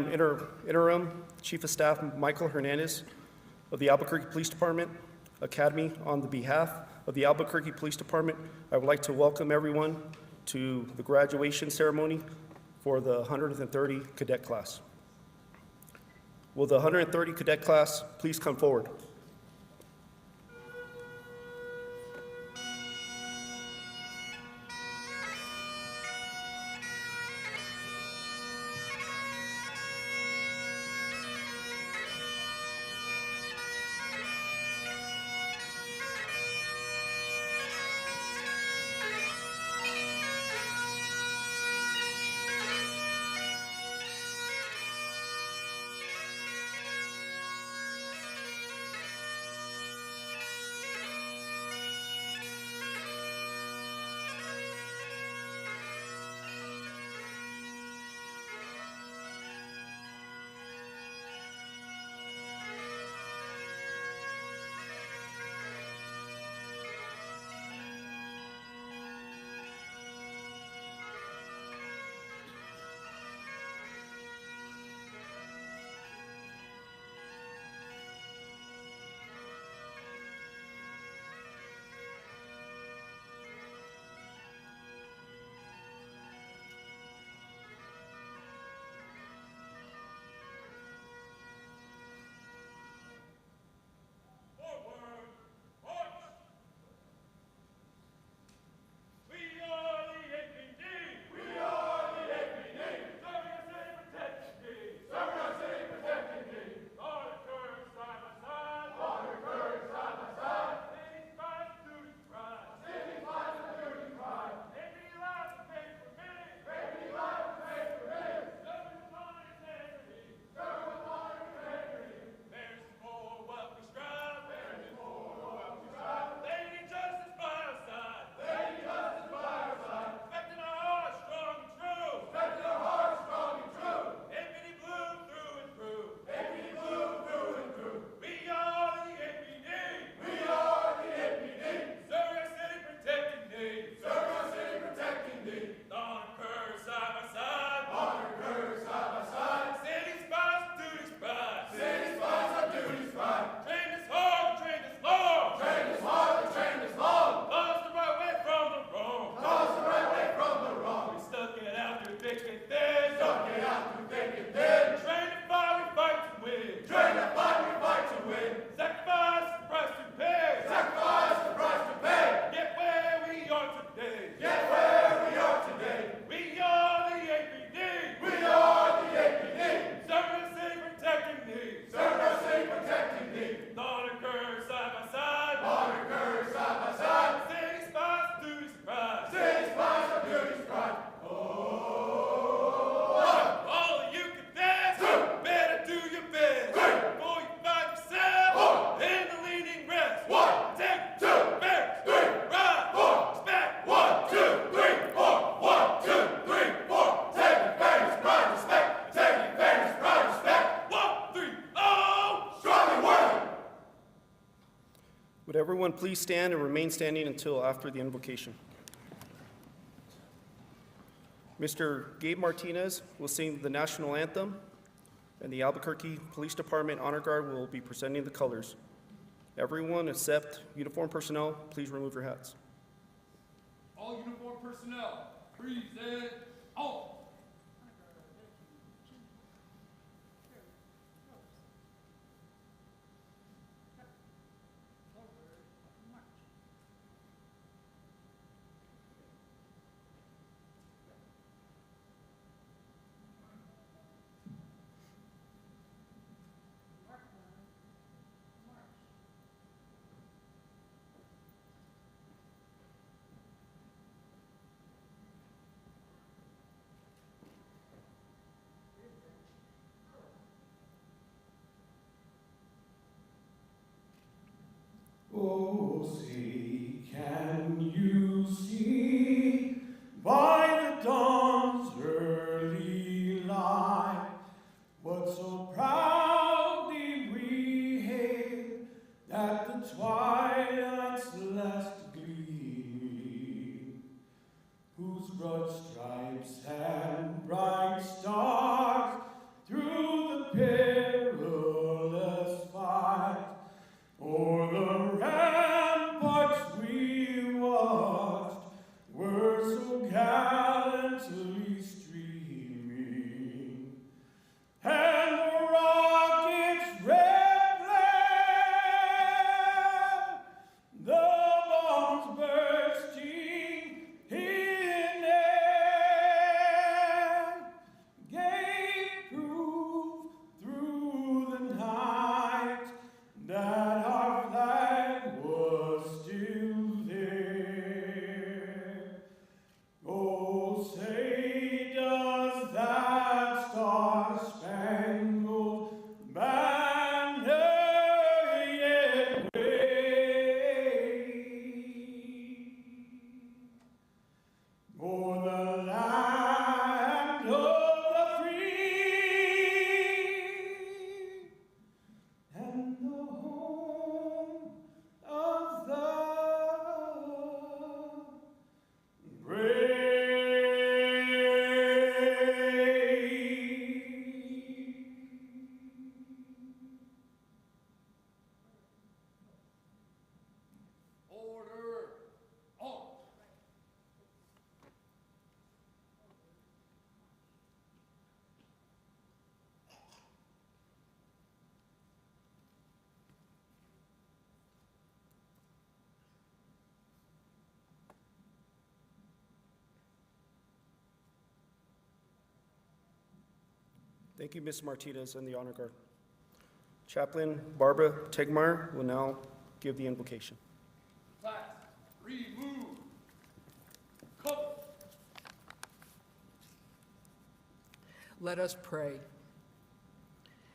am Interim Chief of Staff Michael Hernandez of the Albuquerque Police Department Academy. On the behalf of the Albuquerque Police Department, I would like to welcome everyone to the graduation ceremony for the 130 cadet class. Will the 130 cadet class please come forward? Would everyone please stand and remain standing until after the invocation? Mr. Gabe Martinez will sing the national anthem, and the Albuquerque Police Department Honor Guard will be presenting the colors. Everyone except uniformed personnel, please remove your hats. All uniformed personnel, present, out. Oh, say, can you see by the dawn's early light what so proudly we hailed at the twilight's last gleaming, whose broad stripes and bright stars through that our flag was still there. Oh, say does that star-spangled banner yet wave o'er the land of the free and the home of the brave? Order. Halt. Thank you, Ms. Martinez and the Honor Guard. Chaplain Barbara Tegmeyer will now give the invocation. Class, remove. Cover. Let us pray.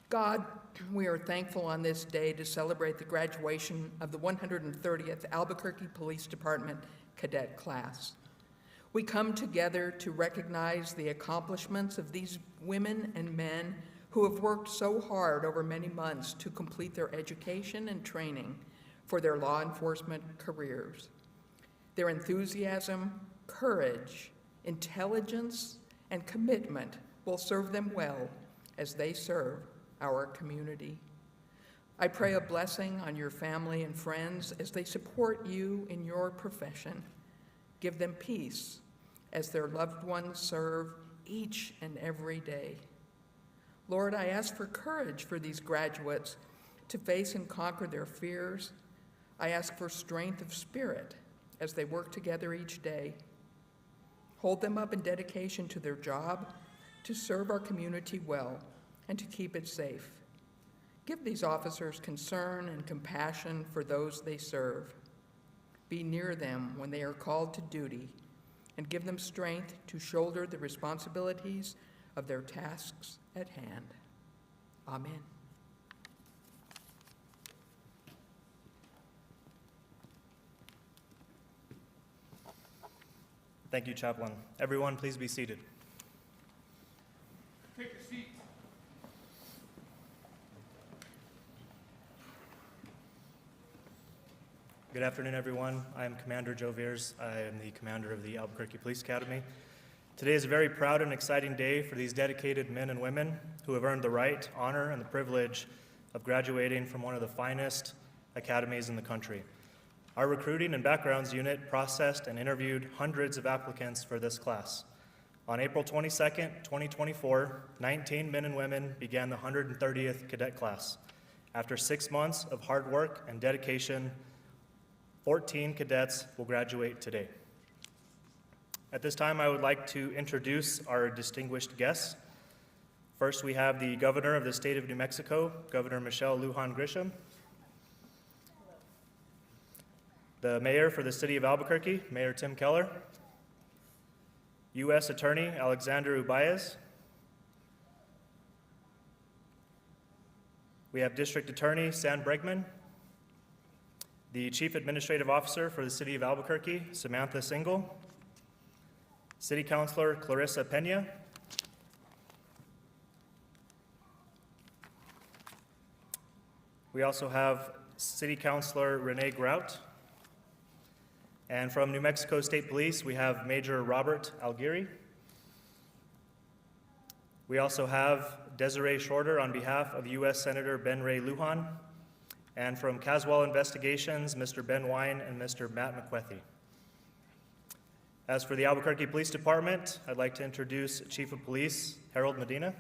God, we are thankful on this day to celebrate the graduation of the 130th Albuquerque Police Department Cadet class. We come together to recognize the accomplishments of these women and men who have worked so hard over many months to complete their education and training for their law enforcement careers. Their enthusiasm, courage, intelligence, and commitment will serve them well as they serve our community. I pray a blessing on your family and friends as they support you in your profession. Give them peace as their loved ones serve each and every day. Lord, I ask for courage for these graduates to face and conquer their fears. I ask for strength of spirit as they work together each day. Hold them up in dedication to their job, to serve our community well, and to keep it safe. Give these officers concern and compassion for those they serve. Be near them when they are called to duty, and give them strength to shoulder the responsibilities of their tasks at hand. Amen. Thank you, Chaplain. Everyone, please be seated. Take your seats. Good afternoon, everyone. I am Commander Joe Veers. I am the commander of the Albuquerque Police Academy. Today is a very proud and exciting day for these dedicated men and women who have earned the right, honor, and the privilege of graduating from one of the finest academies in the country. Our recruiting and backgrounds unit processed and interviewed hundreds of applicants for this class. On April 22nd, 2024, 19 men and women began the 130th cadet class. After 6 months of hard work and dedication, 14 cadets will graduate today. At this time, I would like to introduce our distinguished guests. First, we have the Governor of the State of New Mexico, Governor Michelle Lujan Grisham. The Mayor for the City of Albuquerque, Mayor Tim Keller. U.S. Attorney Alexander Ubaez. We have District Attorney Sam Bregman. The Chief Administrative Officer for the City of Albuquerque, Samantha Single. City Councilor Clarissa Pena. We also have City Councilor Renee Grout. And from New Mexico State Police, we have Major Robert Alguiri. We also have Desiree Shorter on behalf of U.S. Senator Ben Ray Lujan. And from Caswell Investigations, Mr. Ben Wine and Mr. Matt McWethy. As for the Albuquerque Police Department, I'd like to introduce Chief of Police Harold Medina,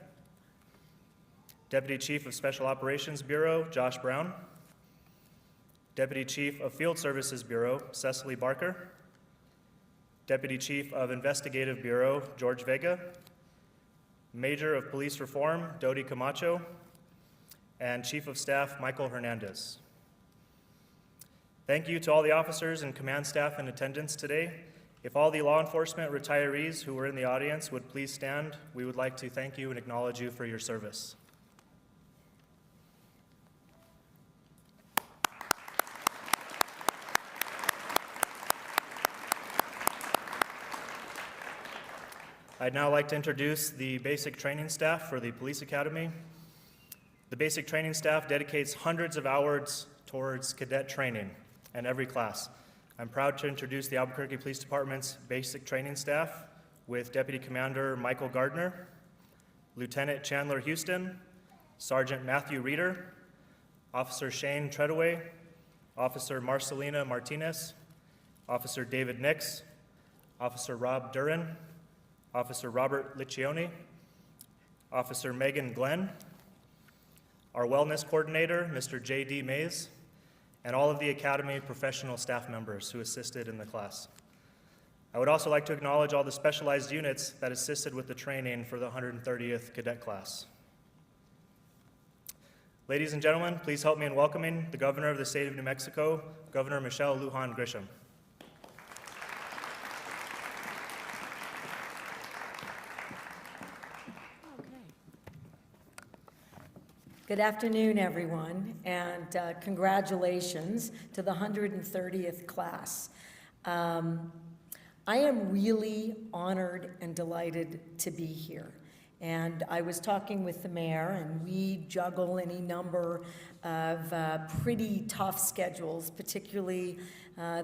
Deputy Chief of Special Operations Bureau Josh Brown, Deputy Chief of Field Services Bureau Cecily Barker, Deputy Chief of Investigative Bureau George Vega, Major of Police Reform Dodi Camacho, and Chief of Staff Michael Hernandez. Thank you to all the officers and command staff in attendance today. If all the law enforcement retirees who were in the audience would please stand, we would like to thank you and acknowledge you for your service. I'd now like to introduce the basic training staff for the Police Academy. The basic training staff dedicates hundreds of hours towards cadet training in every class. I'm proud to introduce the Albuquerque Police Department's basic training staff with Deputy Commander Michael Gardner, Lieutenant Chandler Houston, Sergeant Matthew Reeder, Officer Shane Treadaway, Officer Marcelina Martinez, Officer David Nix, Officer Rob Duran, Officer Robert Liccione, Officer Megan Glenn, our wellness coordinator, Mr. J.D. Mays, and all of the Academy professional staff members who assisted in the class. I would also like to acknowledge all the specialized units that assisted with the training for the 130th Cadet class. Ladies and gentlemen, please help me in welcoming the Governor of the State of New Mexico, Governor Michelle Lujan Grisham. Good afternoon, everyone, and congratulations to the 130th class. I am really honored and delighted to be here. And I was talking with the mayor, and we juggle any number of pretty tough schedules, particularly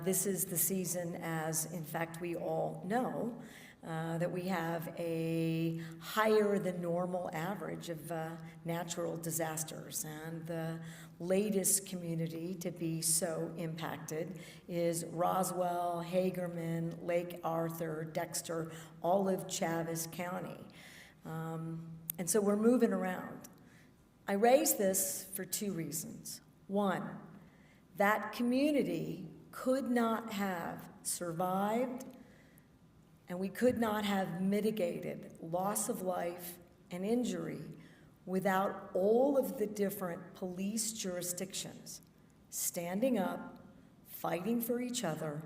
this is the season, as in fact we all know, that we have a higher than normal average of natural disasters. And the latest community to be so impacted is Roswell, Hagerman, Lake Arthur, Dexter, all of Chaves County. And so we're moving around. I raise this for two reasons. One, that community could not have survived, and we could not have mitigated loss of life and injury without all of the different police jurisdictions standing up, fighting for each other,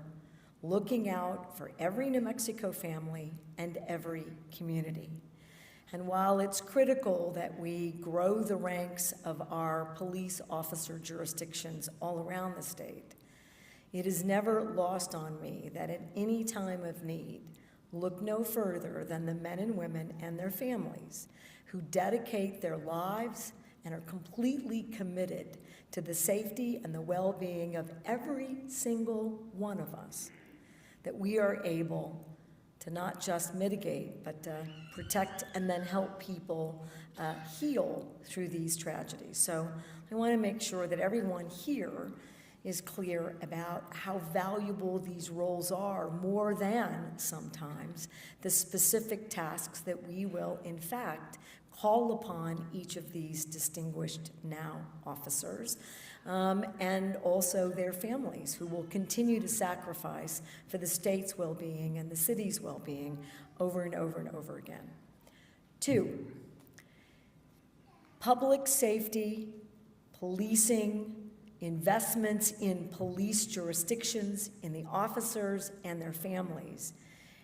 looking out for every New Mexico family and every community. And while it's critical that we grow the ranks of our police officer jurisdictions all around the state, it is never lost on me that at any time of need, look no further than the men and women and their families who dedicate their lives and are completely committed to the safety and the well-being of every single one of us, that we are able to not just mitigate, but protect and then help people heal through these tragedies. So I want to make sure that everyone here is clear about how valuable these roles are, more than sometimes the specific tasks that we will, in fact, call upon each of these distinguished now officers, and also their families who will continue to sacrifice for the state's well-being and the city's well-being over and over and over again. Two, public safety, policing, investments in police jurisdictions, in the officers and their families,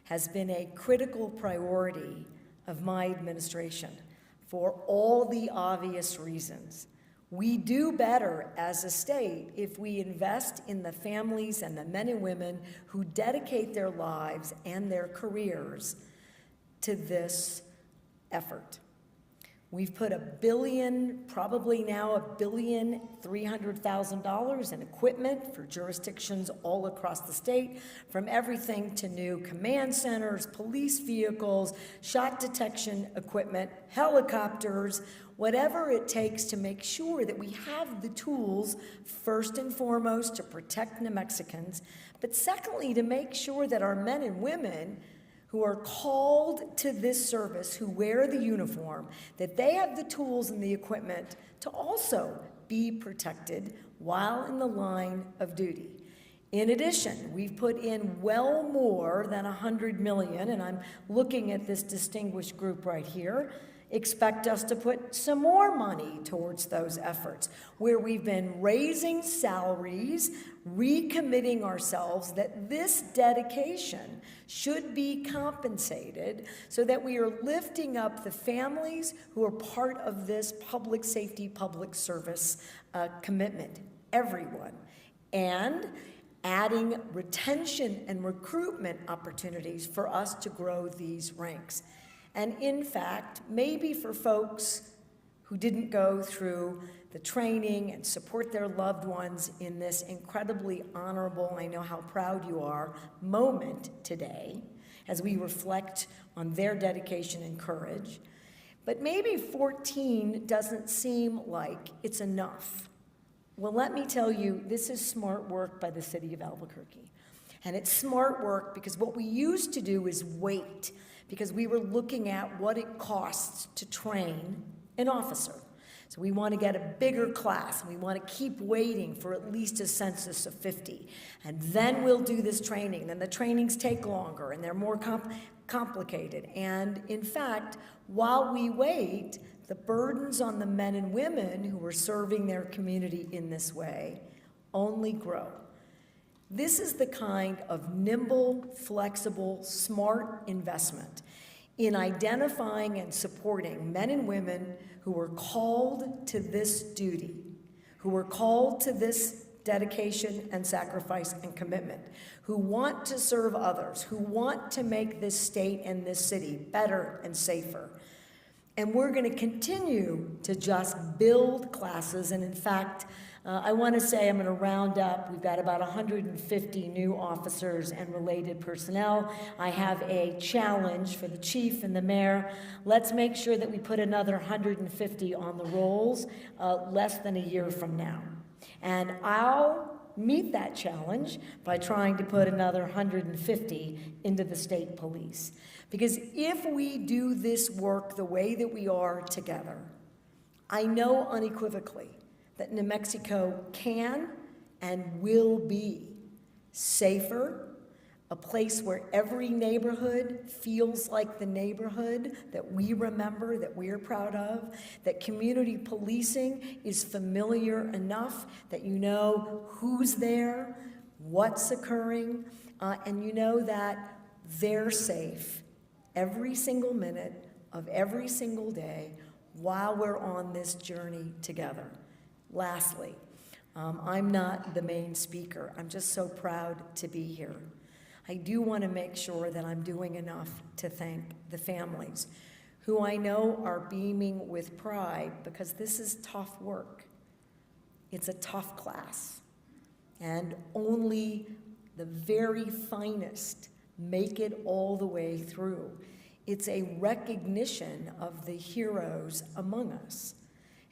has been a critical priority of my administration for all the obvious reasons. We do better as a state if we invest in the families and the men and women who dedicate their lives and their careers to this effort. We've put $1 billion, probably now $1,300,000,000 in equipment for jurisdictions all across the state, from everything to new command centers, police vehicles, shot detection equipment, helicopters, whatever it takes to make sure that we have the tools, first and foremost, to protect New Mexicans, but secondly, to make sure that our men and women who are called to this service, who wear the uniform, that they have the tools and the equipment to also be protected while in the line of duty. In addition, we've put in well more than $100 million, and I'm looking at this distinguished group right here, expect us to put some more money towards those efforts, where we've been raising salaries, recommitting ourselves that this dedication should be compensated so that we are lifting up the families who are part of this public safety, public service commitment, everyone, and adding retention and recruitment opportunities for us to grow these ranks. And in fact, maybe for folks who didn't go through the training and support their loved ones in this incredibly honorable, I know how proud you are, moment today, as we reflect on their dedication and courage, but maybe 14 doesn't seem like it's enough. Well, let me tell you, this is smart work by the city of Albuquerque. And it's smart work because what we used to do is wait, because we were looking at what it costs to train an officer. So we want to get a bigger class, and we want to keep waiting for at least a census of 50. And then we'll do this training. Then the trainings take longer, and they're more complicated. And in fact, while we wait, the burdens on the men and women who are serving their community in this way only grow. This is the kind of nimble, flexible, smart investment in identifying and supporting men and women who are called to this duty, who are called to this dedication and sacrifice and commitment, who want to serve others, who want to make this state and this city better and safer. And we're going to continue to just build classes. And in fact, I want to say I'm going to round up. We've got about 150 new officers and related personnel. I have a challenge for the chief and the mayor. Let's make sure that we put another 150 on the rolls less than a year from now. And I'll meet that challenge by trying to put another 150 into the state police. Because if we do this work the way that we are together, I know unequivocally that New Mexico can and will be safer, a place where every neighborhood feels like the neighborhood that we remember, that we're proud of, that community policing is familiar enough that you know who's there, what's occurring, and you know that they're safe every single minute of every single day while we're on this journey together. Lastly, I'm not the main speaker. I'm just so proud to be here. I do want to make sure that I'm doing enough to thank the families who I know are beaming with pride, because this is tough work. It's a tough class, and only the very finest make it all the way through. It's a recognition of the heroes among us.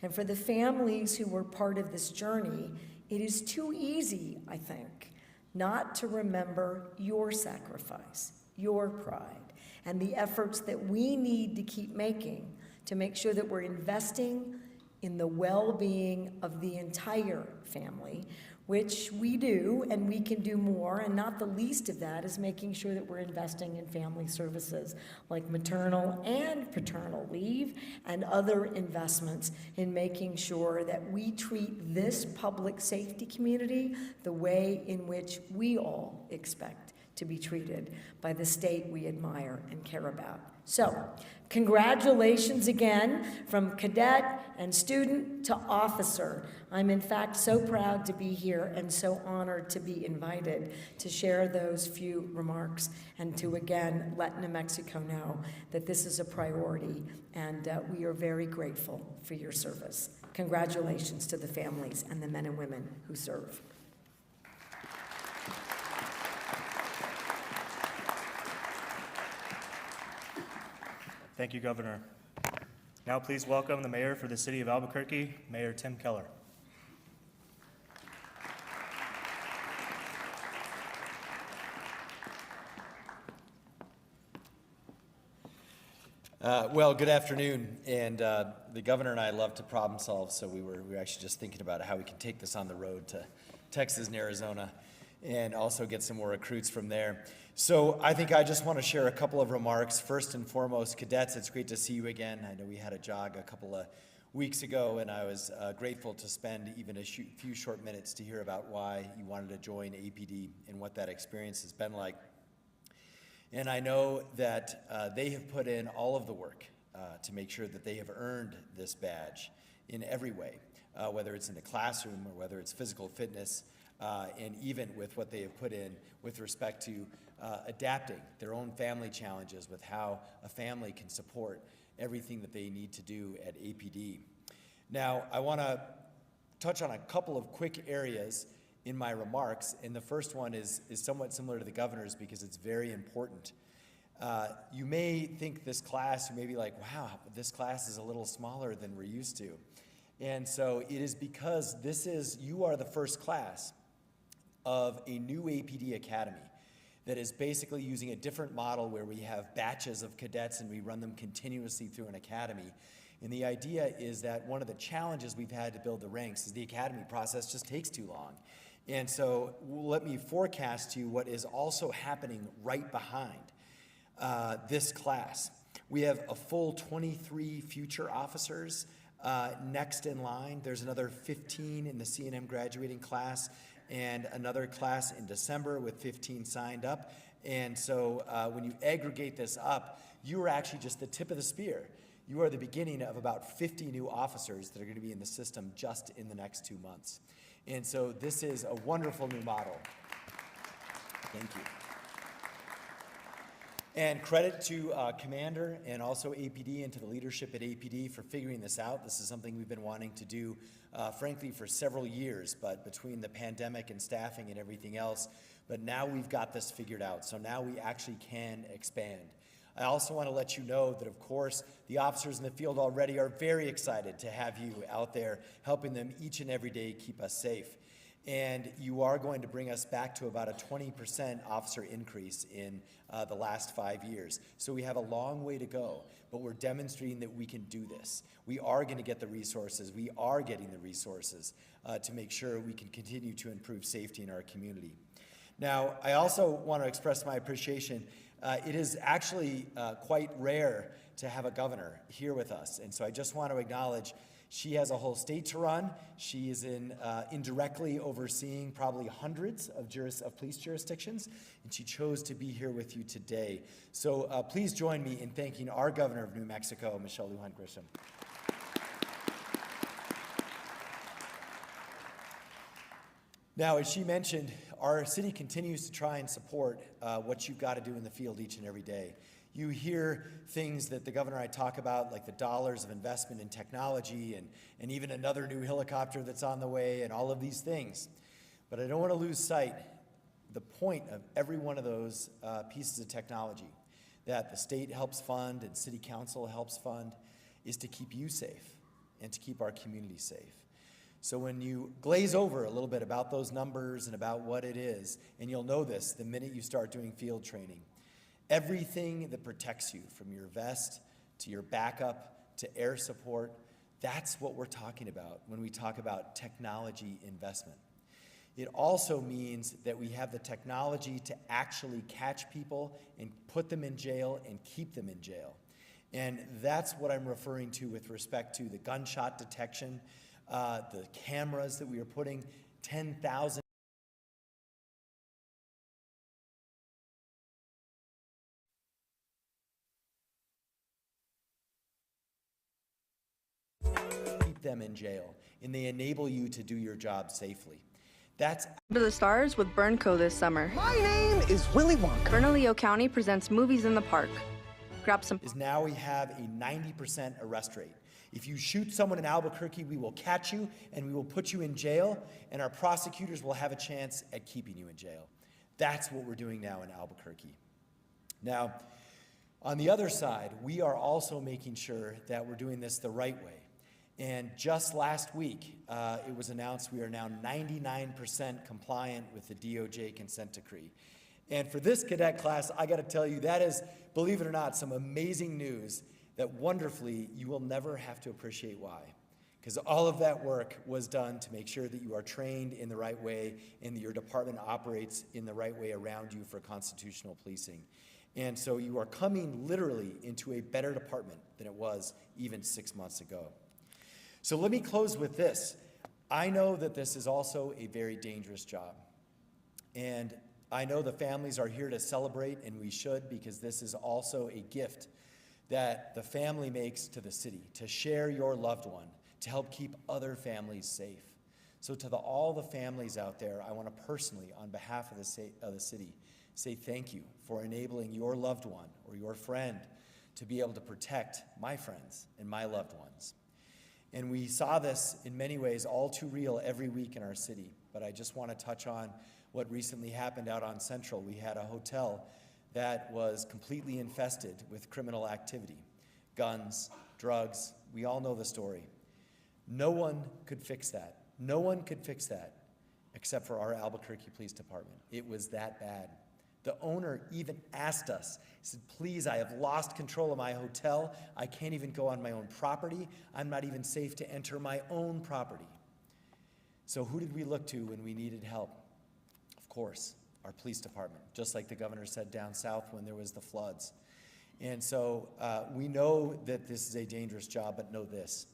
And for the families who were part of this journey, it is too easy, I think, not to remember your sacrifice, your pride, and the efforts that we need to keep making to make sure that we're investing in the well-being of the entire family, which we do, and we can do more, and not the least of that is making sure that we're investing in family services like maternal and paternal leave and other investments in making sure that we treat this public safety community the way in which we all expect to be treated by the state we admire and care about. So, congratulations again from cadet and student to officer. I'm in fact so proud to be here and so honored to be invited to share those few remarks and to again let New Mexico know that this is a priority, and we are very grateful for your service. Congratulations to the families and the men and women who serve. Thank you, Governor. Now please welcome the mayor for the city of Albuquerque, Mayor Tim Keller. Well, good afternoon, and the governor and I love to problem solve, so we were actually just thinking about how we can take this on the road to Texas and Arizona. and also get some more recruits from there. So I think I just want to share a couple of remarks. First and foremost, cadets, it's great to see you again. I know we had a jog a couple of weeks ago, and I was grateful to spend even a few short minutes to hear about why you wanted to join APD and what that experience has been like. And I know that they have put in all of the work to make sure that they have earned this badge in every way, whether it's in the classroom or whether it's physical fitness, and even with what they have put in with respect to adapting their own family challenges with how a family can support everything that they need to do at APD. Now, I want to touch on a couple of quick areas in my remarks, and the first one is somewhat similar to the governor's because it's very important. You may think this class, you may be like, wow, this class is a little smaller than we're used to. And so it is because you are the first class of a new APD Academy that is basically using a different model where we have batches of cadets and we run them continuously through an academy. And the idea is that one of the challenges we've had to build the ranks is the academy process just takes too long. And so let me forecast to you what is also happening right behind this class. We have a full 23 future officers next in line. There's another 15 in the C&M graduating class and another class in December with 15 signed up. And so when you aggregate this up, you are actually just the tip of the spear. You are the beginning of about 50 new officers that are going to be in the system just in the next 2 months. And so this is a wonderful new model. Thank you. And credit to Commander and also APD and to the leadership at APD for figuring this out. This is something we've been wanting to do, frankly, for several years, but between the pandemic and staffing and everything else, but now we've got this figured out. So now we actually can expand. I also want to let you know that, of course, the officers in the field already are very excited to have you out there helping them each and every day keep us safe. And you are going to bring us back to about a 20% officer increase in the last 5 years. So we have a long way to go, but we're demonstrating that we can do this. We are going to get the resources. We are getting the resources to make sure we can continue to improve safety in our community. Now, I also want to express my appreciation. It is actually quite rare to have a governor here with us, and so I just want to acknowledge she has a whole state to run. She is indirectly overseeing probably hundreds of police jurisdictions, and she chose to be here with you today. So please join me in thanking our governor of New Mexico, Michelle Lujan Grisham. Now, as she mentioned, our city continues to try and support what you've got to do in the field each and every day. You hear things that the governor and I talk about, like the dollars of investment in technology and even another new helicopter that's on the way and all of these things. But I don't want to lose sight the point of every one of those pieces of technology that the state helps fund and city council helps fund is to keep you safe and to keep our community safe. So when you glaze over a little bit about those numbers and about what it is, and you'll know this the minute you start doing field training, everything that protects you from your vest to your backup to air support, that's what we're talking about when we talk about technology investment. It also means that we have the technology to actually catch people and put them in jail and keep them in jail. And that's what I'm referring to with respect to the gunshot detection, the cameras that we are putting 10,000 keep them in jail, and they enable you to do your job safely. That's To the stars with Burnco this summer. My name is Willy Wonka. Bernalillo County presents Movies in the Park. Grab some. is now we have a 90% arrest rate. If you shoot someone in Albuquerque, we will catch you and we will put you in jail, and our prosecutors will have a chance at keeping you in jail. That's what we're doing now in Albuquerque. Now, on the other side, we are also making sure that we're doing this the right way. And just last week, it was announced we are now 99% compliant with the DOJ consent decree. And for this cadet class, I got to tell you, that is, believe it or not, some amazing news that wonderfully you will never have to appreciate why. because all of that work was done to make sure that you are trained in the right way and that your department operates in the right way around you for constitutional policing. And so you are coming literally into a better department than it was even 6 months ago. So let me close with this. I know that this is also a very dangerous job. And I know the families are here to celebrate, and we should, because this is also a gift that the family makes to the city, to share your loved one, to help keep other families safe. So to all the families out there, I want to personally, on behalf of the city, say thank you for enabling your loved one or your friend to be able to protect my friends and my loved ones. And we saw this in many ways all too real every week in our city. But I just want to touch on what recently happened out on Central. We had a hotel that was completely infested with criminal activity, guns, drugs. We all know the story. No one could fix that. No one could fix that except for our Albuquerque Police Department. It was that bad. The owner even asked us, he said, please, I have lost control of my hotel. I can't even go on my own property. I'm not even safe to enter my own property. So who did we look to when we needed help? Of course, our police department, just like the governor said down south when there was the floods. And so we know that this is a dangerous job, but know this.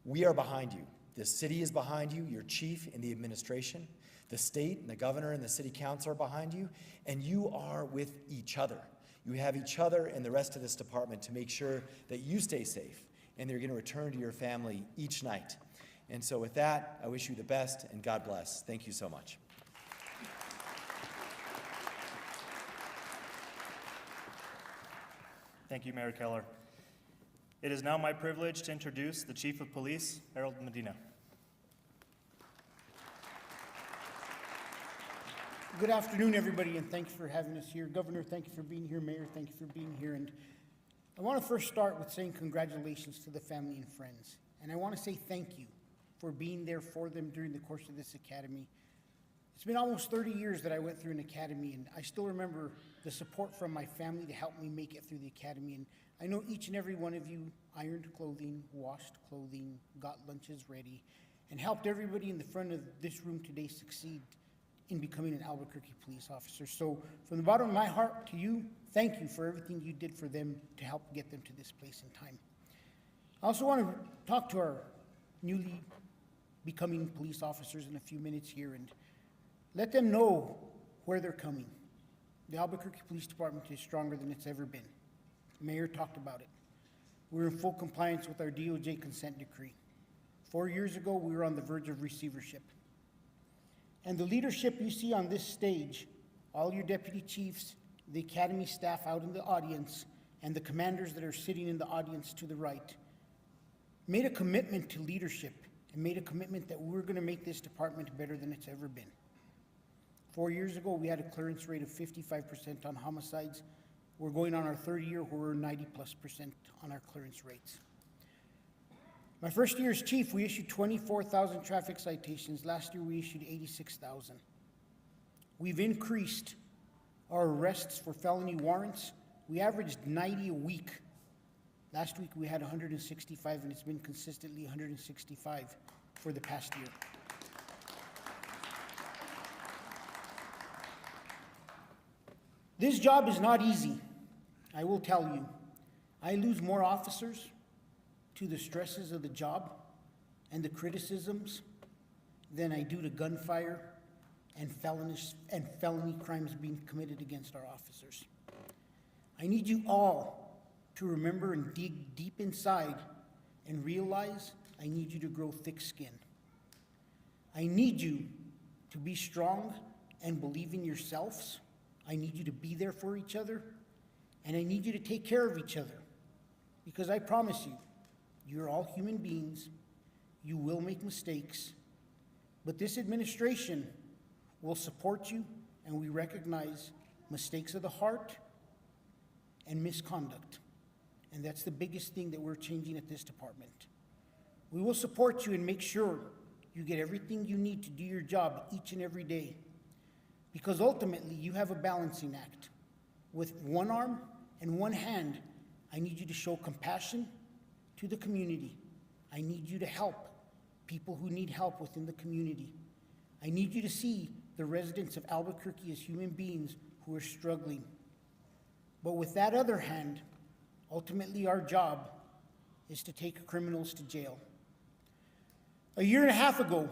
We are behind you. The city is behind you, your chief and the administration. The state and the governor and the city council are behind you, and you are with each other. You have each other and the rest of this department to make sure that you stay safe and you're going to return to your family each night. And so with that, I wish you the best and God bless. Thank you so much. Thank you, Mayor Keller. It is now my privilege to introduce the Chief of Police, Harold Medina. Good afternoon, everybody, and thanks for having us here. Governor, thank you for being here. Mayor, thank you for being here. And I want to first start with saying congratulations to the family and friends. And I want to say thank you for being there for them during the course of this academy. It's been almost 30 years that I went through an academy, and I still remember the support from my family to help me make it through the academy. And I know each and every one of you ironed clothing, washed clothing, got lunches ready, and helped everybody in the front of this room today succeed in becoming an Albuquerque police officer. So from the bottom of my heart to you, thank you for everything you did for them to help get them to this place in time. I also want to talk to our newly becoming police officers in a few minutes here and let them know where they're coming. The Albuquerque Police Department is stronger than it's ever been. The mayor talked about it. We're in full compliance with our DOJ consent decree. 4 years ago, we were on the verge of receivership. And the leadership you see on this stage, all your deputy chiefs, the academy staff out in the audience, and the commanders that are sitting in the audience to the right, made a commitment to leadership and made a commitment that we're going to make this department better than it's ever been. 4 years ago, we had a clearance rate of 55% on homicides. We're going on our third year where we're 90+% on our clearance rates. My first year as chief, we issued 24,000 traffic citations. Last year, we issued 86,000. We've increased our arrests for felony warrants. We averaged 90 a week. Last week, we had 165, and it's been consistently 165 for the past year. This job is not easy, I will tell you. I lose more officers to the stresses of the job and the criticisms than I do to gunfire and felony crimes being committed against our officers. I need you all to remember and dig deep inside and realize I need you to grow thick skin. I need you to be strong and believe in yourselves. I need you to be there for each other, and I need you to take care of each other, because I promise you, you're all human beings. You will make mistakes, but this administration will support you, and we recognize mistakes of the heart and misconduct. And that's the biggest thing that we're changing at this department. We will support you and make sure you get everything you need to do your job each and every day, because ultimately you have a balancing act. With one arm and one hand, I need you to show compassion to the community. I need you to help people who need help within the community. I need you to see the residents of Albuquerque as human beings who are struggling. But with that other hand, ultimately our job is to take criminals to jail. A year and a half ago,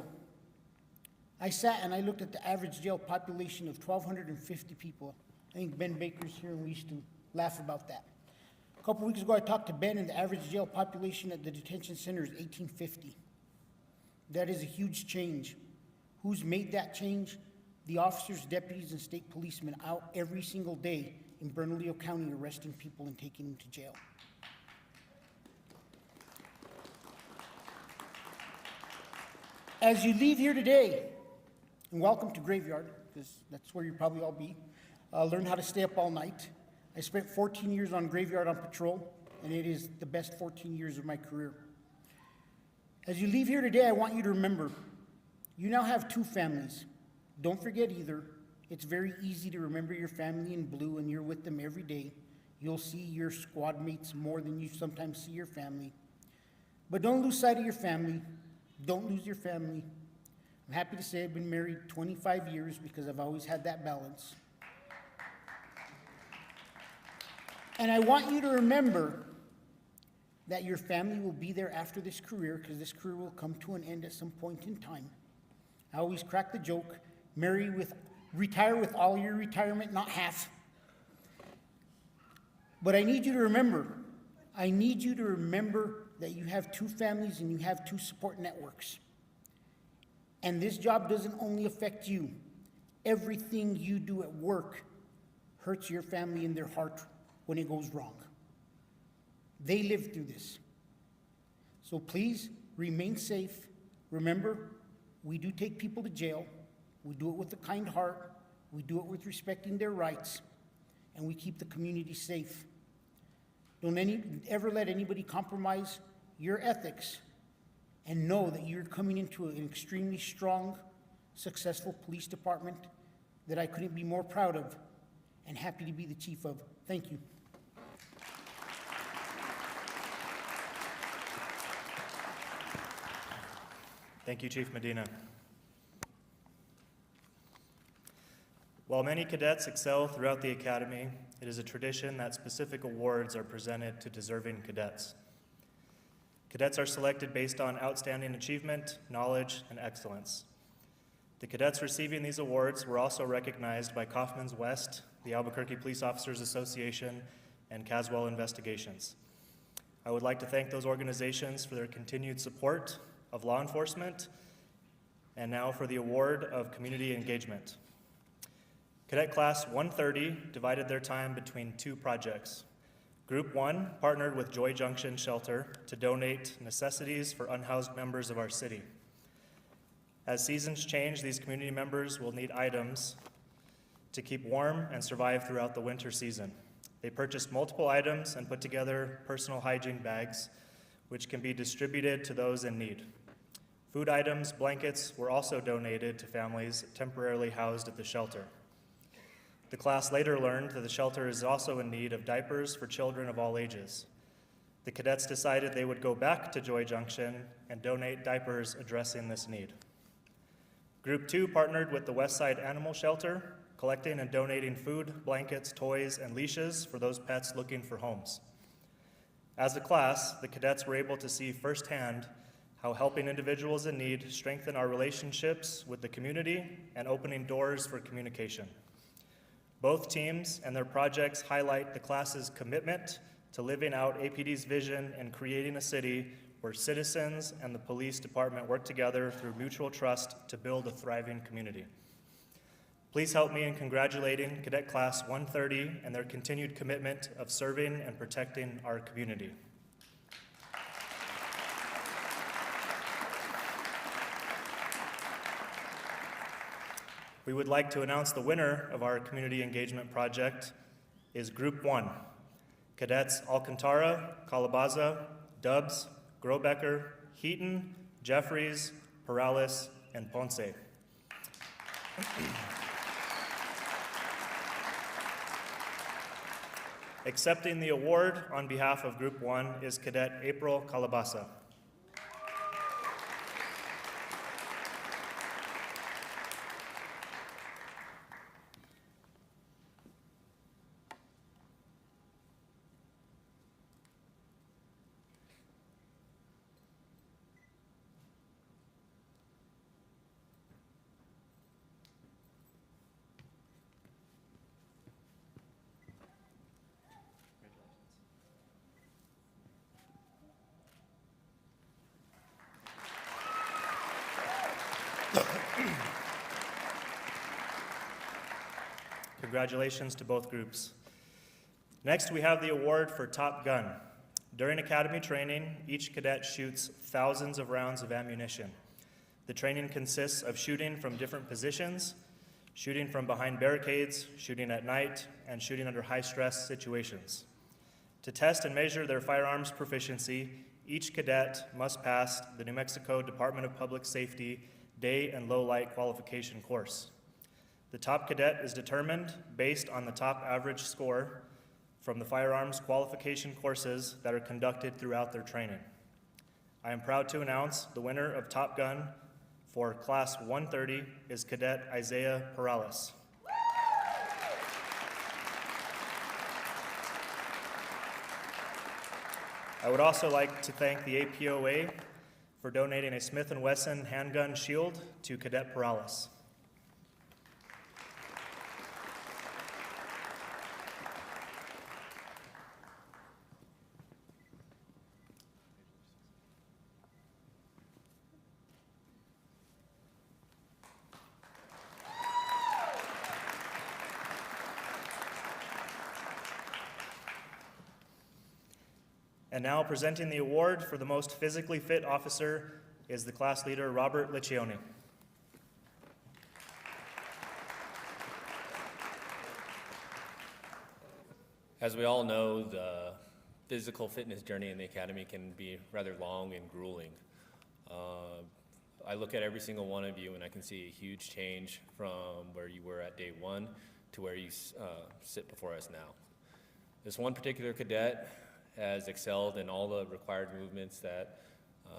I sat and I looked at the average jail population of 1,250 people. I think Ben Baker's here and we used to laugh about that. A couple weeks ago, I talked to Ben and the average jail population at the detention center is 1,850. That is a huge change. Who's made that change? The officers, deputies, and state policemen out every single day in Bernalillo County arresting people and taking them to jail. As you leave here today, and welcome to Graveyard, because that's where you'll probably all be, learn how to stay up all night. I spent 14 years on Graveyard on patrol, and it is the best 14 years of my career. As you leave here today, I want you to remember, you now have two families. Don't forget either. It's very easy to remember your family in blue, and you're with them every day. You'll see your squad mates more than you sometimes see your family. But don't lose sight of your family. Don't lose your family. I'm happy to say I've been married 25 years because I've always had that balance. And I want you to remember that your family will be there after this career, because this career will come to an end at some point in time. I always crack the joke, retire with all your retirement, not half. But I need you to remember that you have two families and you have two support networks. And this job doesn't only affect you. Everything you do at work hurts your family in their heart when it goes wrong. They lived through this. So please remain safe. Remember, we do take people to jail. We do it with a kind heart. We do it with respecting their rights. And we keep the community safe. Don't ever let anybody compromise your ethics, and know that you're coming into an extremely strong, successful police department that I couldn't be more proud of and happy to be the chief of. Thank you. Thank you, Chief Medina. While many cadets excel throughout the academy, it is a tradition that specific awards are presented to deserving cadets. Cadets are selected based on outstanding achievement, knowledge, and excellence. The cadets receiving these awards were also recognized by Kaufman's West, the Albuquerque Police Officers Association, and Caswell Investigations. I would like to thank those organizations for their continued support of law enforcement, and now for the award of community engagement. Cadet Class 130 divided their time between two projects. Group 1 partnered with Joy Junction Shelter to donate necessities for unhoused members of our city. As seasons change, these community members will need items to keep warm and survive throughout the winter season. They purchased multiple items and put together personal hygiene bags, which can be distributed to those in need. Food items, blankets were also donated to families temporarily housed at the shelter. The class later learned that the shelter is also in need of diapers for children of all ages. The cadets decided they would go back to Joy Junction and donate diapers addressing this need. Group 2 partnered with the Westside Animal Shelter, collecting and donating food, blankets, toys, and leashes for those pets looking for homes. As a class, the cadets were able to see firsthand how helping individuals in need strengthen our relationships with the community and opening doors for communication. Both teams and their projects highlight the class's commitment to living out APD's vision and creating a city where citizens and the police department work together through mutual trust to build a thriving community. Please help me in congratulating Cadet Class 130 and their continued commitment of serving and protecting our community. We would like to announce the winner of our community engagement project is Group 1, Cadets Alcantara, Calabaza, Dubs, Grobecker, Heaton, Jeffries, Perales, and Ponce. Accepting the award on behalf of Group 1 is Cadet April Calabaza. Congratulations to both groups. Next, we have the award for Top Gun. During academy training, each cadet shoots thousands of rounds of ammunition. The training consists of shooting from different positions, shooting from behind barricades, shooting at night, and shooting under high-stress situations. To test and measure their firearms proficiency, each cadet must pass the New Mexico Department of Public Safety Day and Low Light Qualification course. The top cadet is determined based on the top average score from the firearms qualification courses that are conducted throughout their training. I am proud to announce the winner of Top Gun for Class 130 is Cadet Isaiah Perales. I would also like to thank the APOA for donating a Smith & Wesson handgun shield to Cadet Perales. And now presenting the award for the most physically fit officer is the class leader, Robert Liccioni. As we all know, the physical fitness journey in the academy can be rather long and grueling. I look at every single one of you and I can see a huge change from where you were at day one to where you sit before us now. This one particular cadet has excelled in all the required movements that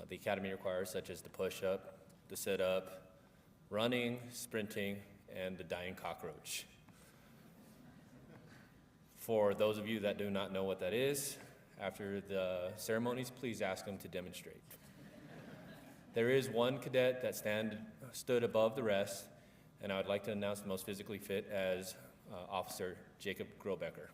the academy requires, such as the push-up, the sit-up, running, sprinting, and the dying cockroach. For those of you that do not know what that is, after the ceremonies, please ask them to demonstrate. There is one cadet that stood above the rest, and I would like to announce the most physically fit as Officer Jacob Grobecker.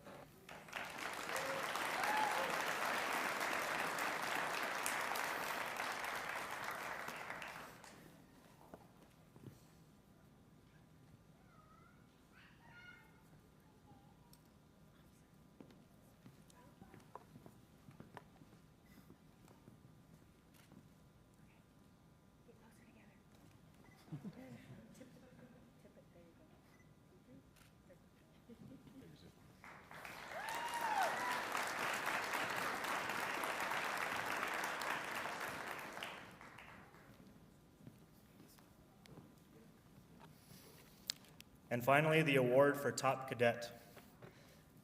And finally, the award for Top Cadet.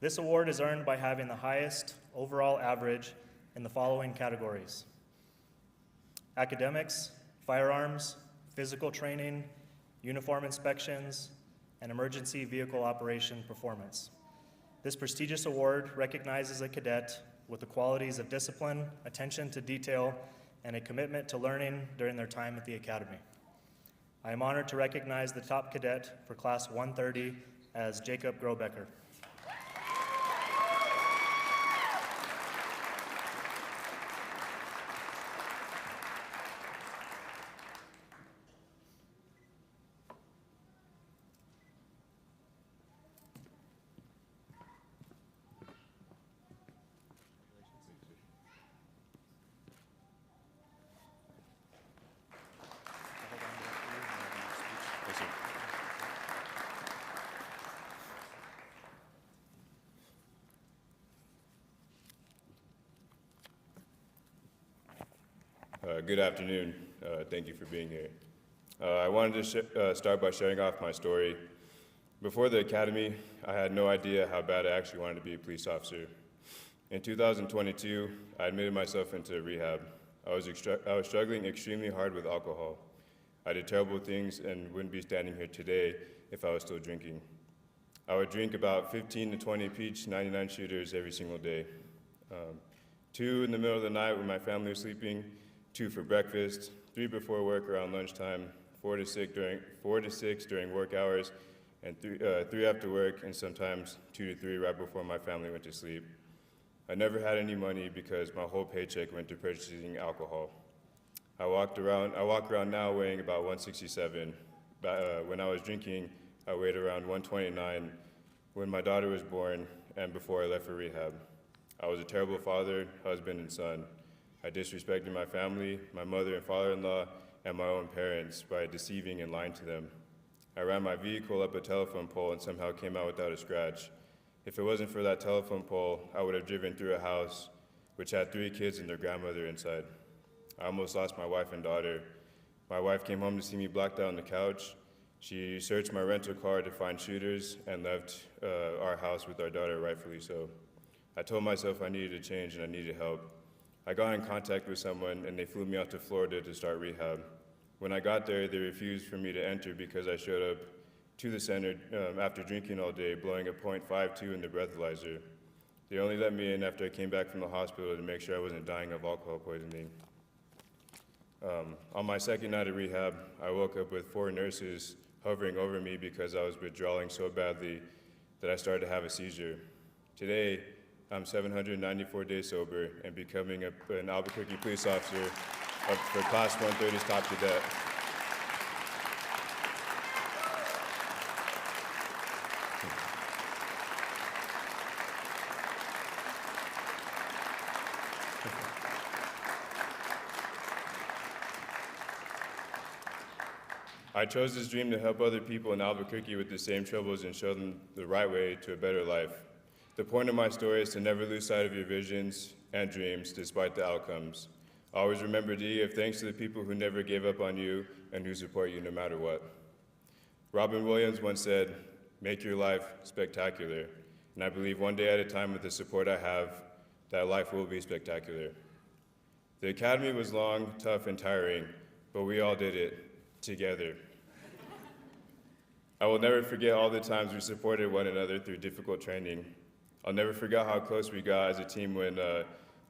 This award is earned by having the highest overall average in the following categories: academics, firearms, physical training, uniform inspections, and emergency vehicle operation performance. This prestigious award recognizes a cadet with the qualities of discipline, attention to detail, and a commitment to learning during their time at the academy. I am honored to recognize the top cadet for Class 130 as Jacob Grobecker. Good afternoon. Thank you for being here. I wanted to start by sharing off my story. Before the academy, I had no idea how bad I actually wanted to be a police officer. In 2022, I admitted myself into rehab. I was struggling extremely hard with alcohol. I did terrible things and wouldn't be standing here today if I was still drinking. I would drink about 15 to 20 peach 99 shooters every single day. 2 in the middle of the night when my family was sleeping, 2 for breakfast, 3 before work around lunchtime, 4 to 6 during work hours, and 3 after work, and sometimes 2 to 3 right before my family went to sleep. I never had any money because my whole paycheck went to purchasing alcohol. I walk around now weighing about 167. When I was drinking, I weighed around 129, when my daughter was born, and before I left for rehab. I was a terrible father, husband, and son. I disrespected my family, my mother and father-in-law, and my own parents by deceiving and lying to them. I ran my vehicle up a telephone pole and somehow came out without a scratch. If it wasn't for that telephone pole, I would have driven through a house which had 3 kids and their grandmother inside. I almost lost my wife and daughter. My wife came home to see me blacked out on the couch. She searched my rental car to find shooters and left our house with our daughter, rightfully so. I told myself I needed to change and I needed help. I got in contact with someone and they flew me out to Florida to start rehab. When I got there, they refused for me to enter because I showed up to the center after drinking all day, blowing a .52 in the breathalyzer. They only let me in after I came back from the hospital to make sure I wasn't dying of alcohol poisoning. On my second night of rehab, I woke up with 4 nurses hovering over me because I was withdrawing so badly that I started to have a seizure. Today, I'm 794 days sober and becoming an Albuquerque police officer for Class 130's top cadet. I chose this dream to help other people in Albuquerque with the same troubles and show them the right way to a better life. The point of my story is to never lose sight of your visions and dreams despite the outcomes. Always remember to give thanks to the people who never gave up on you and who support you no matter what. Robin Williams once said, "Make your life spectacular." And I believe one day at a time with the support I have, that life will be spectacular. The academy was long, tough, and tiring, but we all did it together. I will never forget all the times we supported one another through difficult training. I'll never forget how close we got as a team when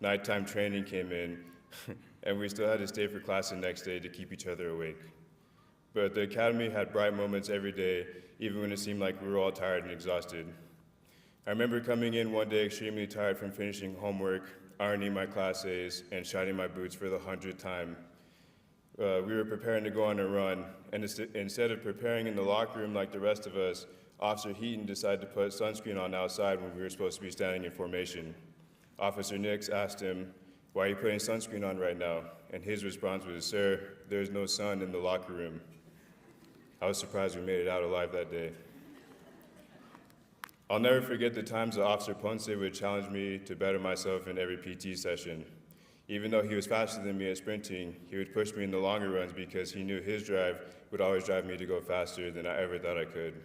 nighttime training came in and we still had to stay for class the next day to keep each other awake. But the academy had bright moments every day, even when it seemed like we were all tired and exhausted. I remember coming in one day extremely tired from finishing homework, ironing my class A's, and shining my boots for the 100th time. We were preparing to go on a run, and instead of preparing in the locker room like the rest of us, Officer Heaton decided to put sunscreen on outside when we were supposed to be standing in formation. Officer Nix asked him, "Why are you putting sunscreen on right now?" And his response was, "Sir, there's no sun in the locker room." I was surprised we made it out alive that day. I'll never forget the times that Officer Ponce would challenge me to better myself in every PT session. Even though he was faster than me at sprinting, he would push me in the longer runs because he knew his drive would always drive me to go faster than I ever thought I could.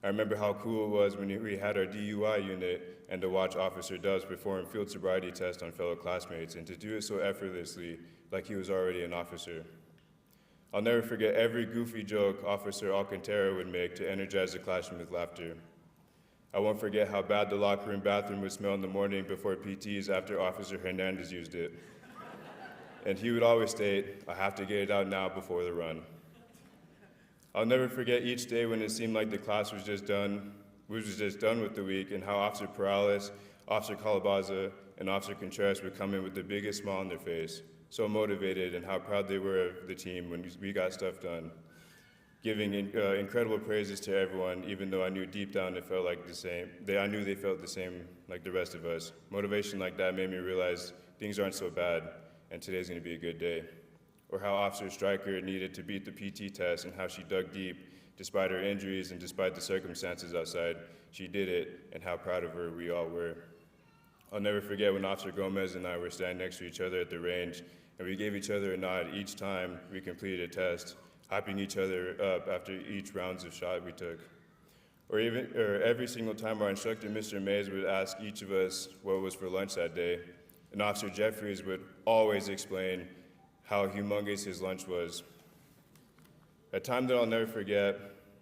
I remember how cool it was when we had our DUI unit and to watch Officer Dubs perform field sobriety tests on fellow classmates and to do it so effortlessly like he was already an officer. I'll never forget every goofy joke Officer Alcantara would make to energize the classroom with laughter. I won't forget how bad the locker room bathroom would smell in the morning before PTs after Officer Hernandez used it. And he would always state, "I have to get it out now before the run." I'll never forget each day when it seemed like the class was just done with the week, and how Officer Perales, Officer Calabaza, and Officer Contreras would come in with the biggest smile on their face, so motivated and how proud they were of the team when we got stuff done. Giving incredible praises to everyone, even though I knew deep down it felt like the same. I knew they felt the same like the rest of us. Motivation like that made me realize things aren't so bad, and today's going to be a good day. Or how Officer Stryker needed to beat the PT test and how she dug deep despite her injuries and despite the circumstances outside. She did it, and how proud of her we all were. I'll never forget when Officer Gomez and I were standing next to each other at the range, and we gave each other a nod each time we completed a test, hyping each other up after each rounds of shot we took. Or every single time our instructor, Mr. Mays, would ask each of us what was for lunch that day, and Officer Jeffries would always explain how humongous his lunch was. A time that I'll never forget,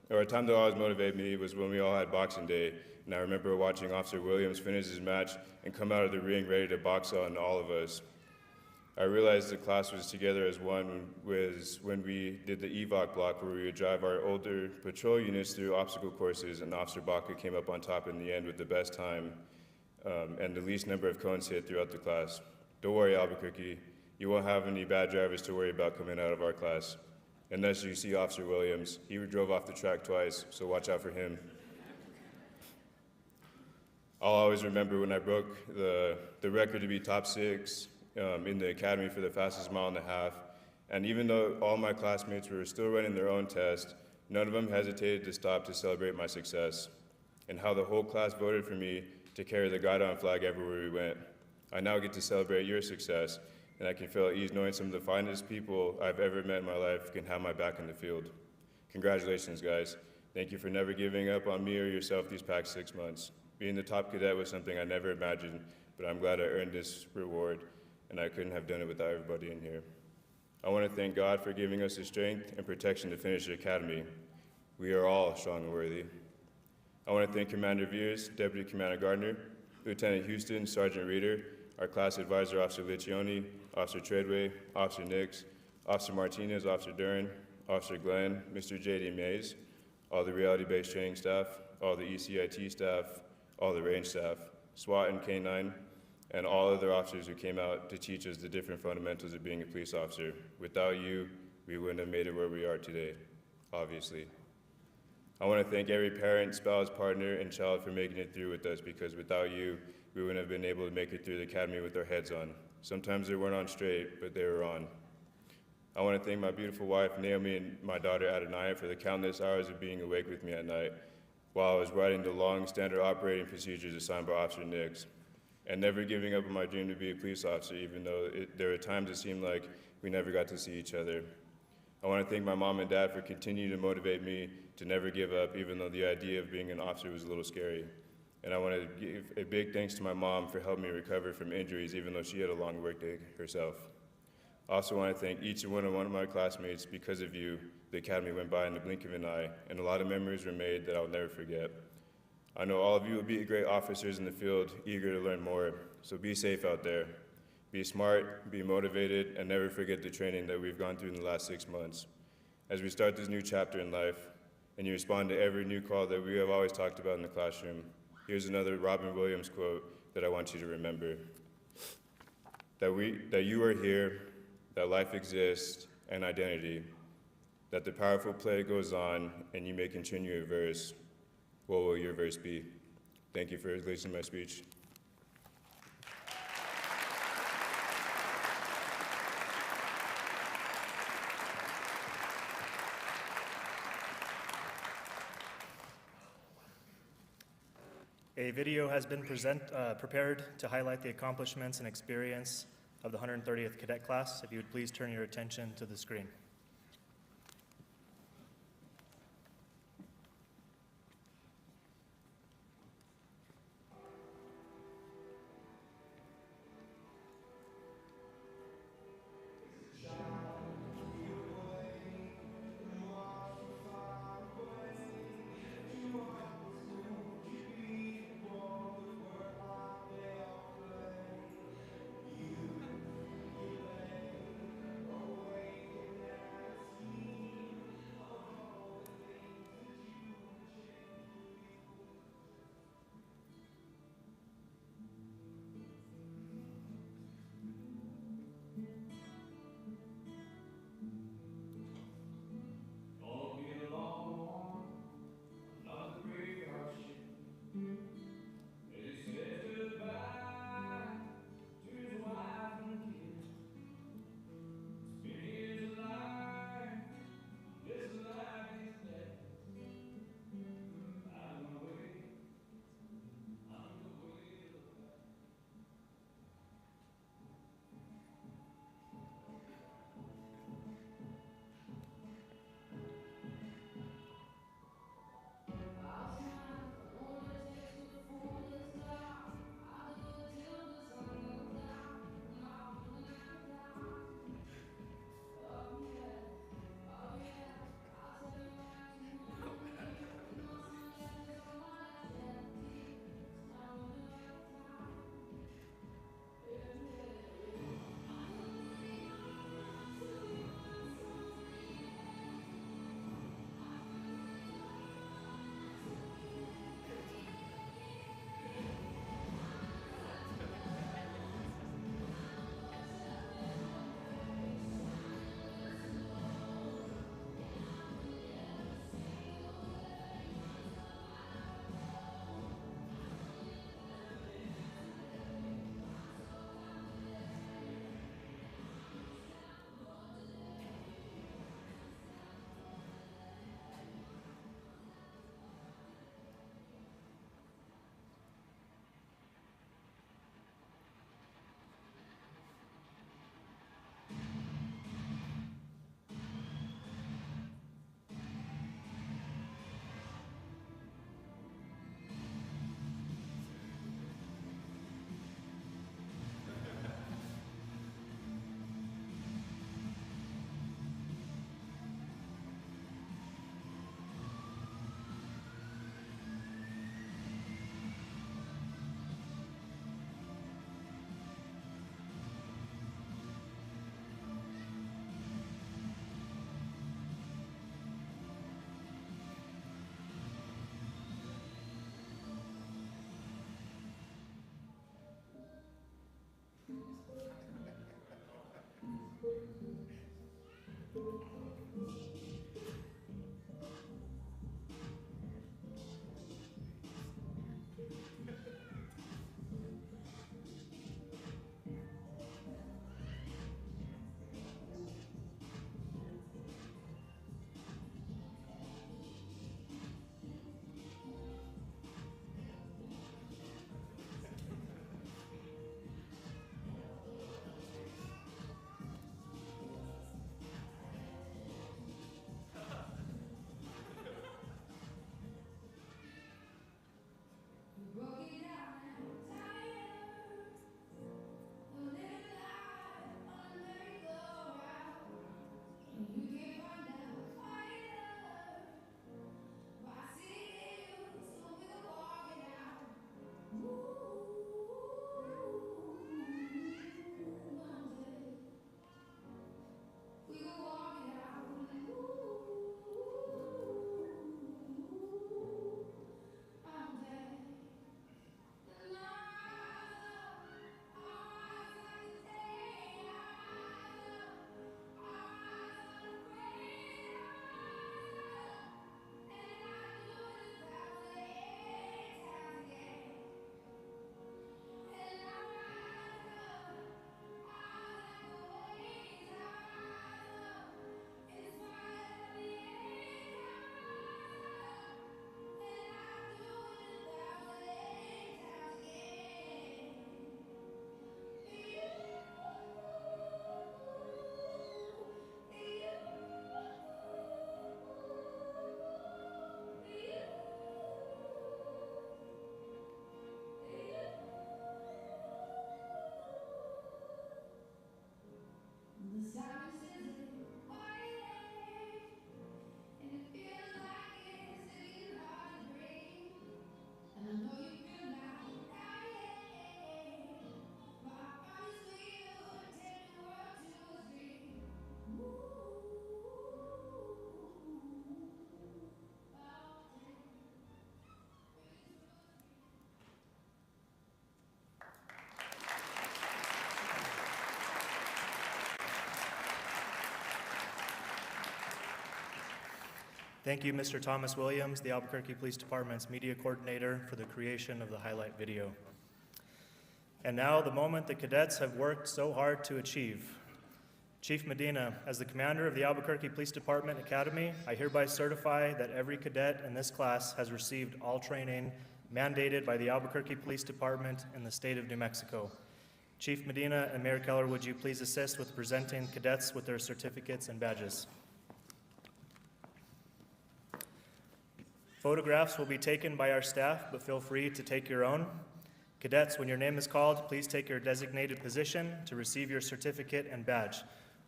or a time that always motivated me, was when we all had Boxing Day, and I remember watching Officer Williams finish his match and come out of the ring ready to box on all of us. I realized the class was together as one was when we did the EVOC block, where we would drive our older patrol units through obstacle courses, and Officer Baca came up on top in the end with the best time and the least number of cones hit throughout the class. Don't worry, Albuquerque, you won't have any bad drivers to worry about coming out of our class. Unless you see Officer Williams. He drove off the track twice, so watch out for him. I'll always remember when I broke the record to be top 6 in the academy for the fastest mile and a half. And even though all my classmates were still running their own test, none of them hesitated to stop to celebrate my success, and how the whole class voted for me to carry the guidon flag everywhere we went. I now get to celebrate your success, and I can feel at ease knowing some of the finest people I've ever met in my life can have my back in the field. Congratulations, guys. Thank you for never giving up on me or yourself these past 6 months. Being the top cadet was something I never imagined, but I'm glad I earned this reward, and I couldn't have done it without everybody in here. I want to thank God for giving us the strength and protection to finish the academy. We are all strong and worthy. I want to thank Commander Veers, Deputy Commander Gardner, Lieutenant Houston, Sergeant Reeder, our class advisor, Officer Liccioni, Officer Treadway, Officer Nix, Officer Martinez, Officer Dern, Officer Glenn, Mr. J.D. Mays, all the reality-based training staff, all the ECIT staff, all the range staff, SWAT and K-9, and all other officers who came out to teach us the different fundamentals of being a police officer. Without you, we wouldn't have made it where we are today, obviously. I want to thank every parent, spouse, partner, and child for making it through with us, because without you, we wouldn't have been able to make it through the academy with our heads on. Sometimes they weren't on straight, but they were on. I want to thank my beautiful wife, Naomi, and my daughter, Adonai, for the countless hours of being awake with me at night while I was writing the long standard operating procedures assigned by Officer Nix, and never giving up on my dream to be a police officer, even though there were times it seemed like we never got to see each other. I want to thank my mom and dad for continuing to motivate me to never give up, even though the idea of being an officer was a little scary. And I want to give a big thanks to my mom for helping me recover from injuries, even though she had a long workday herself. I also want to thank each and one of my classmates. Because of you, the academy went by in the blink of an eye, and a lot of memories were made that I'll never forget. I know all of you will be great officers in the field, eager to learn more, so be safe out there. Be smart, be motivated, and never forget the training that we've gone through in the last 6 months. As we start this new chapter in life, and you respond to every new call that we have always talked about in the classroom, here's another Robin Williams quote that I want you to remember. That you are here, that life exists, and identity, that the powerful play goes on, and you may continue your verse. What will your verse be? Thank you for listening to my speech. A video has been prepared to highlight the accomplishments and experience of the 130th Cadet class. If you would please turn your attention to the screen. Thank you, Mr. Thomas Williams, the Albuquerque Police Department's media coordinator, for the creation of the highlight video. And now, the moment the cadets have worked so hard to achieve. Chief Medina, as the commander of the Albuquerque Police Department Academy, I hereby certify that every cadet in this class has received all training mandated by the Albuquerque Police Department in the state of New Mexico. Chief Medina and Mayor Keller, would you please assist with presenting cadets with their certificates and badges? Photographs will be taken by our staff, but feel free to take your own. Cadets, when your name is called, please take your designated position to receive your certificate and badge.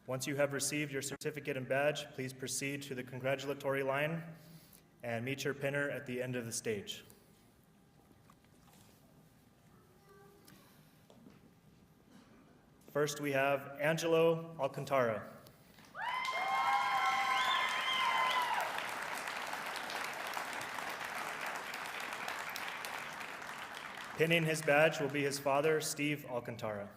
Once you have received your certificate and badge, please proceed to the congratulatory line and meet your pinner at the end of the stage. First, we have Angelo Alcantara. Pinning his badge will be his father, Steve Alcantara.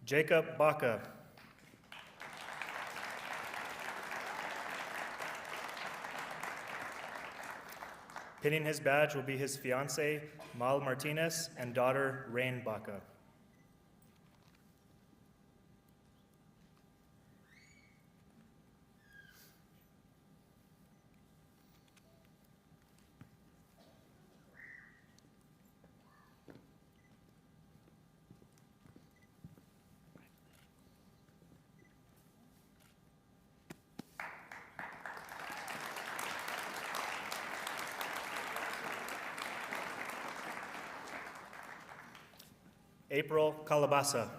Jacob Baca. Pinning his badge will be his fiancée, Mal Martinez, and daughter, Rain Baca. April Calabasa.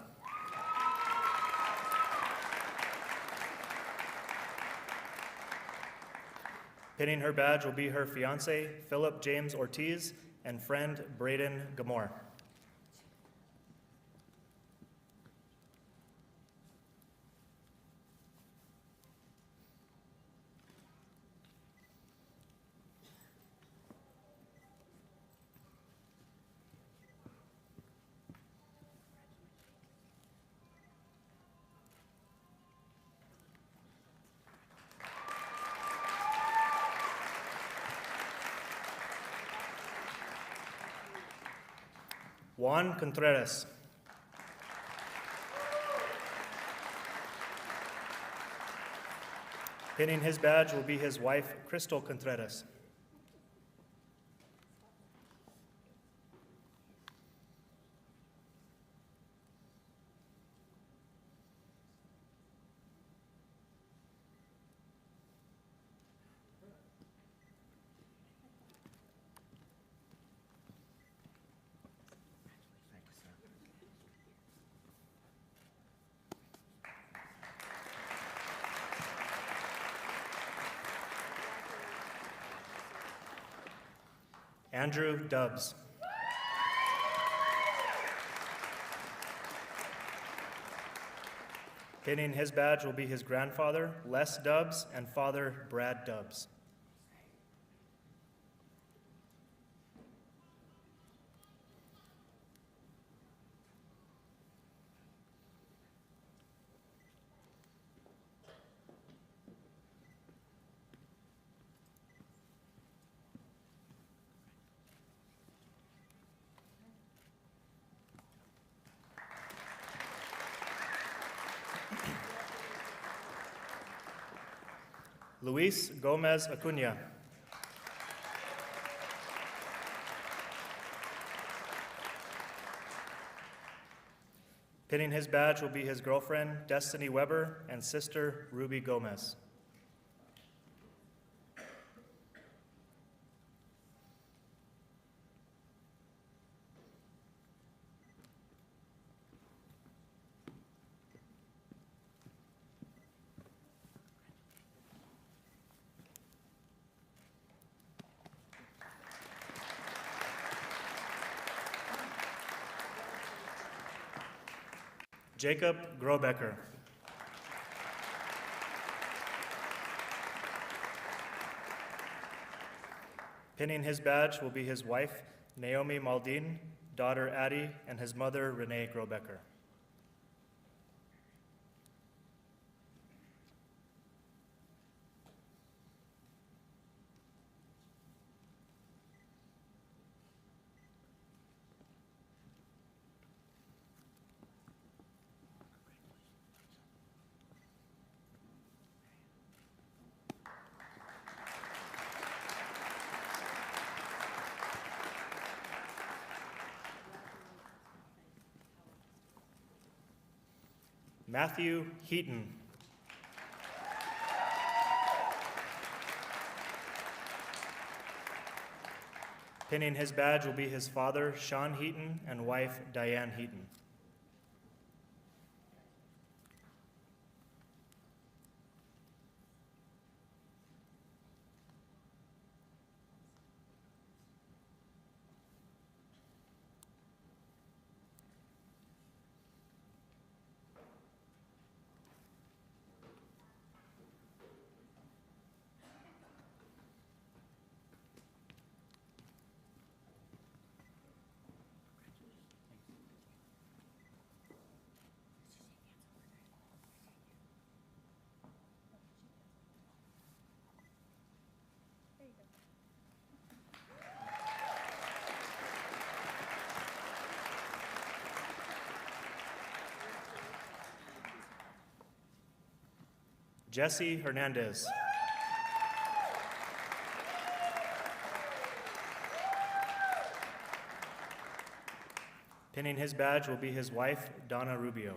Pinning her badge will be her fiancé, Philip James Ortiz, and friend, Braden Gamore. Juan Contreras. Pinning his badge will be his wife, Crystal Contreras. Andrew Dubbs. Pinning his badge will be his grandfather, Les Dubbs, and father, Brad Dubbs. Luis Gomez Acuna. Pinning his badge will be his girlfriend, Destiny Weber, and sister, Ruby Gomez. Jacob Grobecker. Pinning his badge will be his wife, Naomi Maldin, daughter Addie, and his mother, Renee Grobecker. Matthew Heaton. Pinning his badge will be his father, Sean Heaton, and wife, Diane Heaton. Jesse Hernandez. Pinning his badge will be his wife, Donna Rubio.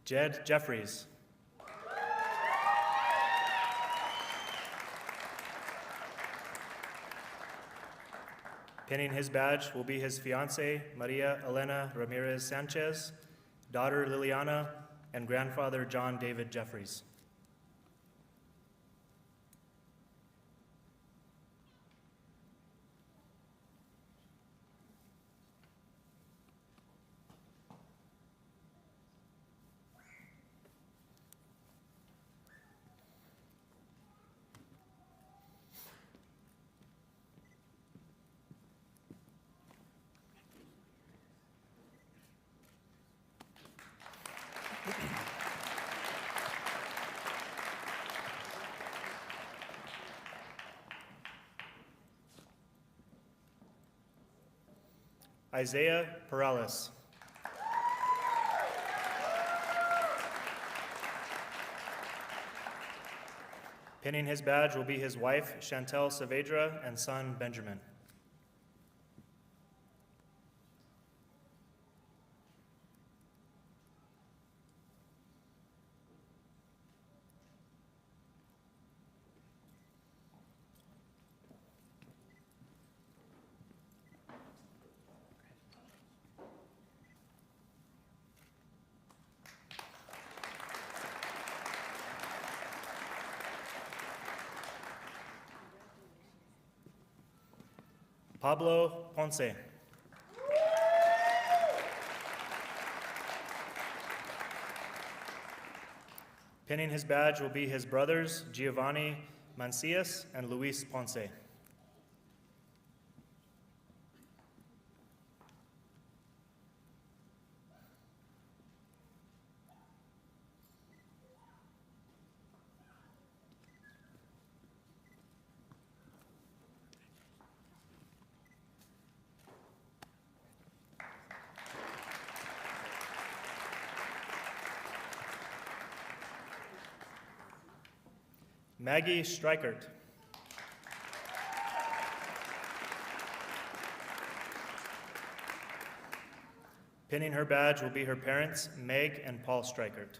Jed Jeffries. Pinning his badge will be his fiancée, Maria Elena Ramirez Sanchez, daughter Liliana, and grandfather John David Jeffries. Isaiah Perales. Pinning his badge will be his wife, Chantel Saavedra, and son, Benjamin. Pablo Ponce. Pinning his badge will be his brothers, Giovanni Mancias and Luis Ponce. Maggie Strikert. Pinning her badge will be her parents, Meg and Paul Strikert.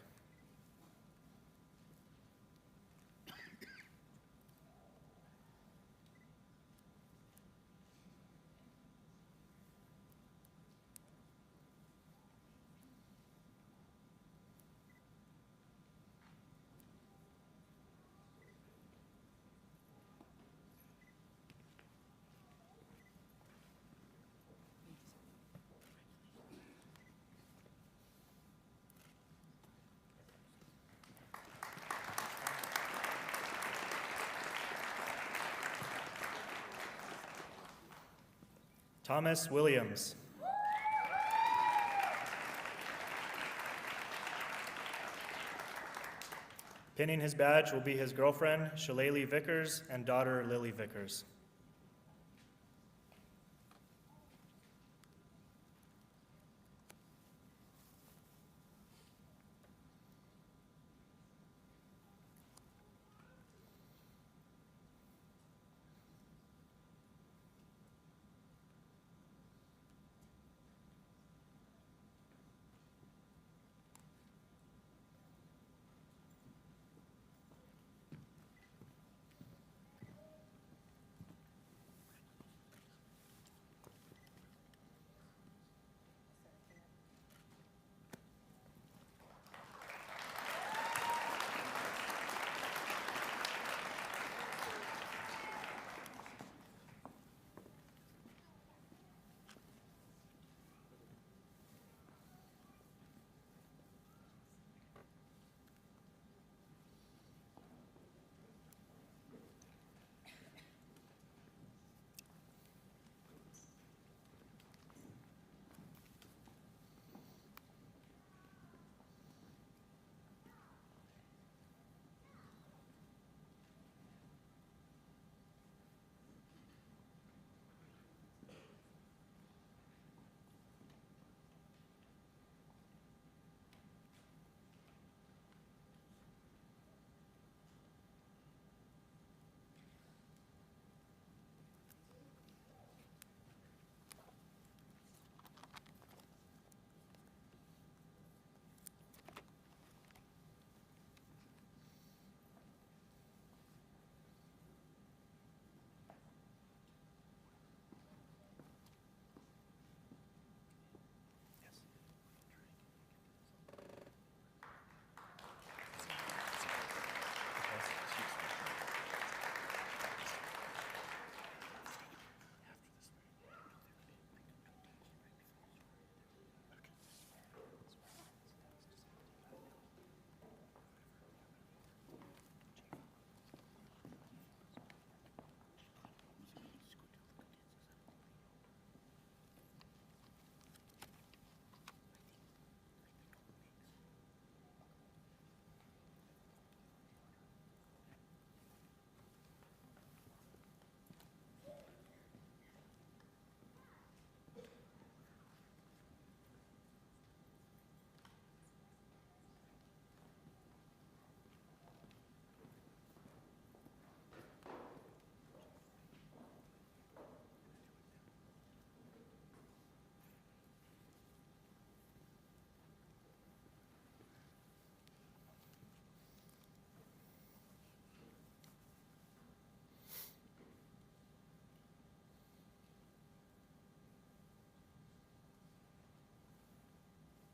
Thomas Williams. Pinning his badge will be his girlfriend, Shalalee Vickers, and daughter, Lily Vickers.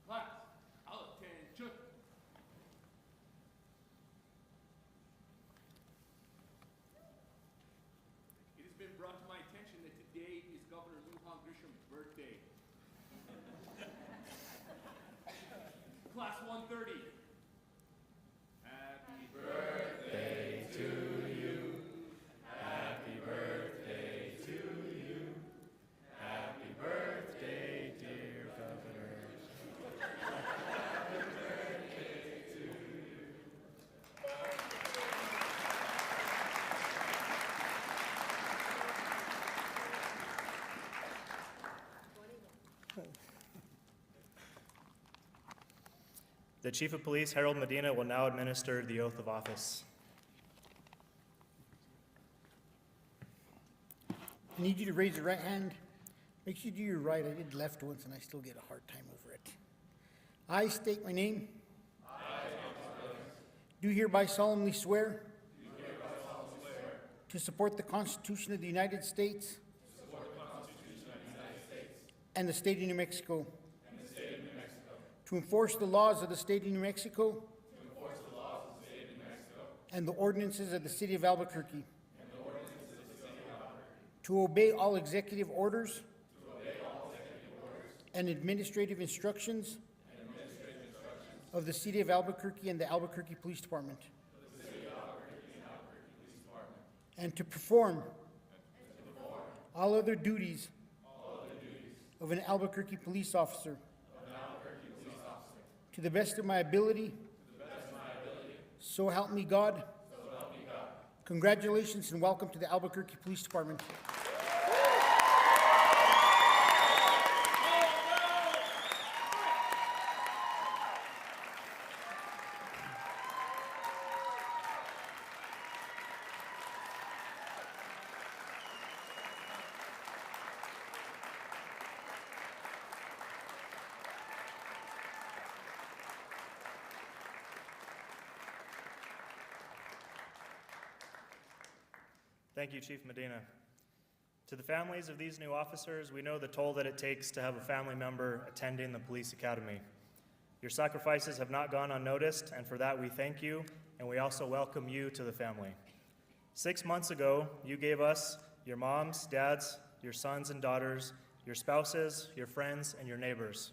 Class, attention. It has been brought to my attention that today is Governor Lujan Grisham's birthday. Class 130. Happy birthday to you. Happy birthday to you. Happy birthday, dear Governor. Happy birthday to you. The Chief of Police, Harold Medina, will now administer the oath of office. I need you to raise your right hand. Make sure you do your right. I did left once and I still get a hard time over it. I state my name. Do hereby solemnly swear. To support the Constitution of the United States. And the state of New Mexico. To enforce the laws of the state of New Mexico. And the ordinances of the city of Albuquerque. To obey all executive orders. And administrative instructions. Of the city of Albuquerque and the Albuquerque Police Department. And to perform all other duties of an Albuquerque police officer to the best of my ability. So help me God. Congratulations and welcome to the Albuquerque Police Department. Thank you, Chief Medina. To the families of these new officers, we know the toll that it takes to have a family member attending the police academy. Your sacrifices have not gone unnoticed, and for that we thank you, and we also welcome you to the family. 6 months ago, you gave us your moms, dads, your sons and daughters, your spouses, your friends, and your neighbors.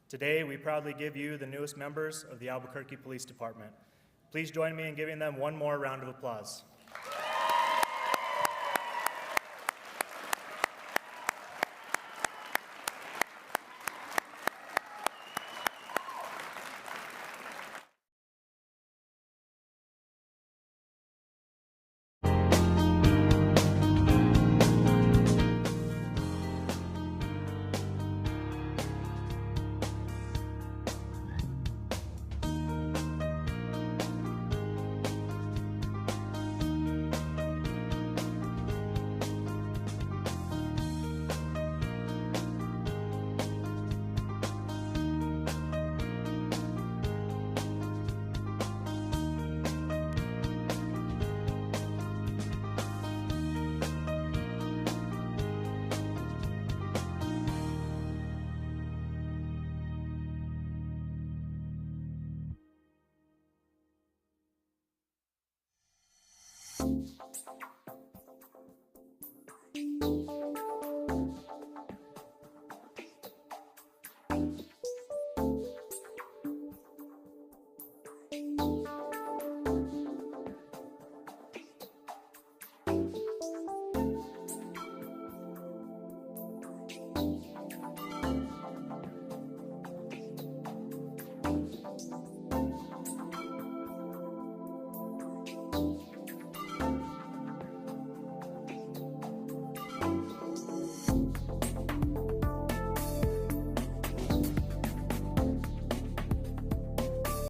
Today, we proudly give you the newest members of the Albuquerque Police Department. Please join me in giving them one more round of applause.